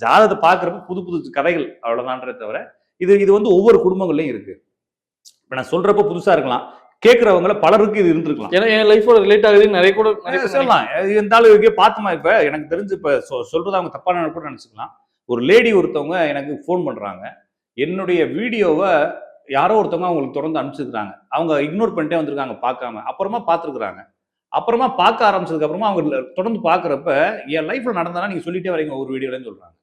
ஜாதகத்தை பாக்குறப்ப புது புது கதைகள் அவ்வளவுதான்றே தவிர இது வந்து ஒவ்வொரு குடும்பங்கள்லயும் இருக்கு. இப்ப நான் சொல்றப்ப புதுசா இருக்கலாம், கேட்கறவங்கள பலருக்கு இது இருந்திருக்கலாம். ஏன்னா என் லைஃபோட ரிலேட் ஆகுது நிறைய கூட சொல்லலாம். இருந்தாலும் பார்த்துமா இப்ப எனக்கு தெரிஞ்சு இப்ப சொல்றது அவங்க தப்பான கூட நினைச்சுக்கலாம். ஒரு லேடி ஒருத்தவங்க எனக்கு ஃபோன் பண்றாங்க, என்னுடைய வீடியோவை யாரோ ஒருத்தவங்க அவங்களுக்கு தொடர்ந்து அனுப்பிச்சிருக்காங்க. அவங்க இக்னோர் பண்ணிட்டே வந்திருக்காங்க பார்க்காம. அப்புறமா பார்த்துருக்காங்க. அப்புறமா பார்க்க ஆரம்பிச்சதுக்கு அப்புறமா அவங்க தொடர்ந்து பார்க்கறப்ப என் லைஃப்ல நடந்தா நீங்க சொல்லிட்டே வரீங்க ஒரு வீடியோலன்னு சொல்றாங்க.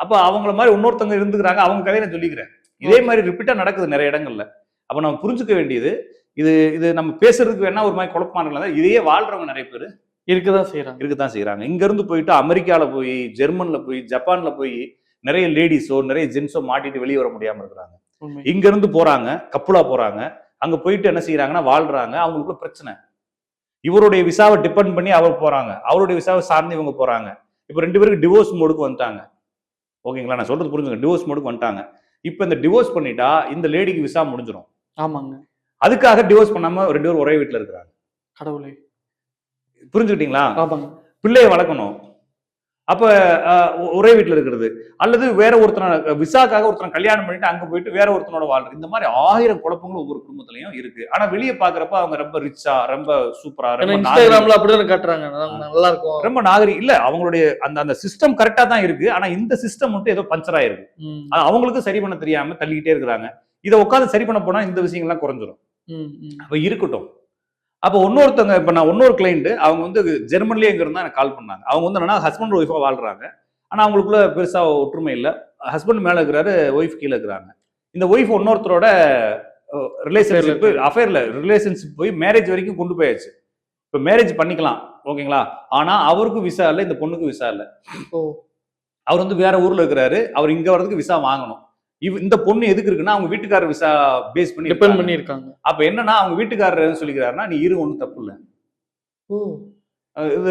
அப்ப அவங்கள மாதிரி இன்னொருத்தவங்க இருந்துக்கிறாங்க, அவங்க கதையை நான் சொல்லிக்கிறேன். இதே மாதிரி ரிப்பீட்டா நடக்குது நிறைய இடங்கள்ல. அப்ப நம்ம புரிஞ்சுக்க வேண்டியது இது நம்ம பேசுறதுக்கு வேணா ஒரு மாதிரி குழப்பமான இதையே வாழ்றவங்க நிறைய பேர் இருக்கதான் செய்யறாங்க. இங்க இருந்து போயிட்டு அமெரிக்கால போய், ஜெர்மன்ல போய், ஜப்பான்ல போய் நிறைய லேடிஸோ நிறைய ஜென்ஸோ மாட்டிட்டு வெளியே வர முடியாம இருக்கிறாங்க. இங்க இருந்து போறாங்க, கப்புலா போறாங்க, அங்க போயிட்டு என்ன செய்யறாங்கன்னா வாழ்றாங்க, அவங்களுக்குள்ள பிரச்சனை. இவருடைய விசாவை டிபெண்ட் பண்ணி அவர் போறாங்க, அவருடைய விசாவை சார்ந்து இவங்க போறாங்க. இப்ப 2 பேருக்கு டிவோர்ஸ் மோடுக்கு வந்துட்டாங்க. ஓகேங்களா, நான் சொல்றது புரிஞ்சுங்க. டிவோர்ஸ் மோடுக்கு வந்துட்டாங்க. இப்ப இந்த டிவோர்ஸ் பண்ணிட்டா இந்த லேடிக்கு விசா முடிஞ்சிடும். ஆமாங்க. அதுக்காக டிவோர்ஸ் பண்ணாம 2 பேரும் ஒரே வீட்டுல இருக்கிறாங்க. கடவுளே, புரிஞ்சுக்கிட்டீங்களா? பிள்ளைய வளர்க்கணும். அப்ப ஒரே வீட்டுல இருக்கிறது, அல்லது வேற ஒருத்தன விசாக்காக ஒருத்தனை கல்யாணம் பண்ணிட்டு அங்க போயிட்டு வேற ஒருத்தனோட வாழ்றது. இந்த மாதிரி 1000 குழப்பங்களும் ஒவ்வொரு குடும்பத்திலையும் இருக்கு. ஆனா வெளியே பாக்குறப்ப அவங்க ரொம்ப ரிச்சா, ரொம்ப சூப்பரா, இன்ஸ்டாகிராம்ல அப்படிதான் காட்டுறாங்க, நல்லா இருக்கும், ரொம்ப நாகரிகம் இல்ல. அவங்களுடைய அந்த சிஸ்டம் கரெக்டா தான் இருக்கு. ஆனா இந்த சிஸ்டம் மட்டும் ஏதோ பஞ்சர் ஆயிருக்கு. அவங்களுக்கு சரி பண்ண தெரியாம தள்ளிக்கிட்டே இருக்கிறாங்க. இதை உட்காந்து சரி பண்ண போனா இந்த விஷயங்கள்லாம் குறைஞ்சிரும். அப்ப இருக்கட்டும். அப்போ இன்னொருத்தவங்க, இப்ப நான் இன்னொரு கிளைண்ட், அவங்க வந்து ஜெர்மன்லயே எங்க இருந்தா எனக்கு கால் பண்ணாங்க. அவங்க வந்து என்னன்னா ஹஸ்பண்ட் ஒய்ஃபா வாழ்றாங்க. ஆனா அவங்களுக்குள்ள பெருசா ஒற்றுமை இல்லை. ஹஸ்பண்ட் மேல இருக்கிறாரு, ஒய்ஃப் கீழே இருக்கிறாங்க. இந்த ஒய்ஃப் இன்னொருத்தரோட ரிலேஷன்ஷிப், அஃபேர்ல ரிலேஷன்ஷிப் போய் மேரேஜ் வரைக்கும் கொண்டு போயாச்சு. இப்ப மேரேஜ் பண்ணிக்கலாம், ஓகேங்களா. ஆனா அவருக்கும் விசா இல்லை, இந்த பொண்ணுக்கு விசா இல்லை. அவர் வந்து வேற ஊர்ல இருக்கிறாரு, அவர் இங்க வர்றதுக்கு விசா வாங்கணும். இந்த பொண்ணு எதுக்கு இருக்குன்னா அவங்க வீட்டுக்காரர் விசா பேஸ் பண்ணி டிபெண்ட் பண்ணி இருக்காங்க. அப்ப என்னன்னா அவங்க வீட்டுக்காரர் சொல்லிக்கிறாருன்னா, நீ இரு, ஒன்றும் தப்பு இல்லை,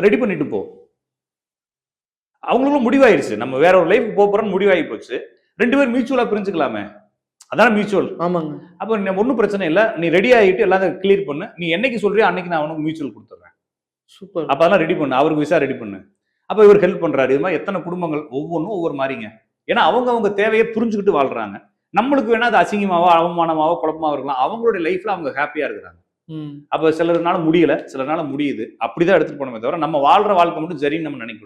ரெடி பண்ணிட்டு போ. அவங்களுக்கும் முடிவாயிருச்சு, நம்ம வேற ஒரு லைஃப் போறோம்னு முடிவாகி போச்சு. 2 பேரும் மியூச்சுவலா பிரிஞ்சுக்கலாமே, அதான் மியூச்சுவல். ஆமாங்க. அப்ப ஒன்றும் பிரச்சனை இல்லை, நீ ரெடி ஆகிட்டு எல்லாத்தையும் கிளியர் பண்ணு, நீ என்னைக்கு சொல்றியோ அன்னைக்கு நான் அவனுக்கு மியூச்சுவல் கொடுத்துறேன். சூப்பர். அப்ப அதெல்லாம் ரெடி பண்ணு, அவருக்கு விசா ரெடி பண்ணு. அப்ப இவர் ஹெல்ப் பண்றாரு. இது மாதிரி எத்தனை குடும்பங்கள் ஒவ்வொன்றும் ஒவ்வொரு மாதிரிங்க. ஏன்னா அவங்க தேவையை புரிஞ்சுக்கிட்டு வாழ்றாங்க. நம்மளுக்கு வேணா அது அசிங்கமாவோ அவமானமாவோ குழப்பமா இருக்கலாம், அவங்களுடைய லைஃப்ல அவங்க ஹாப்பியா இருக்கிறாங்க. அப்ப சிலர்னால முடியல, சிலர்னால முடியுது. அப்படிதான் எடுத்துட்டு போனோமே தவிர நம்ம வாழ்ற வாழ்க்கை மட்டும் சரின்னு நம்ம நினைக்கணும்.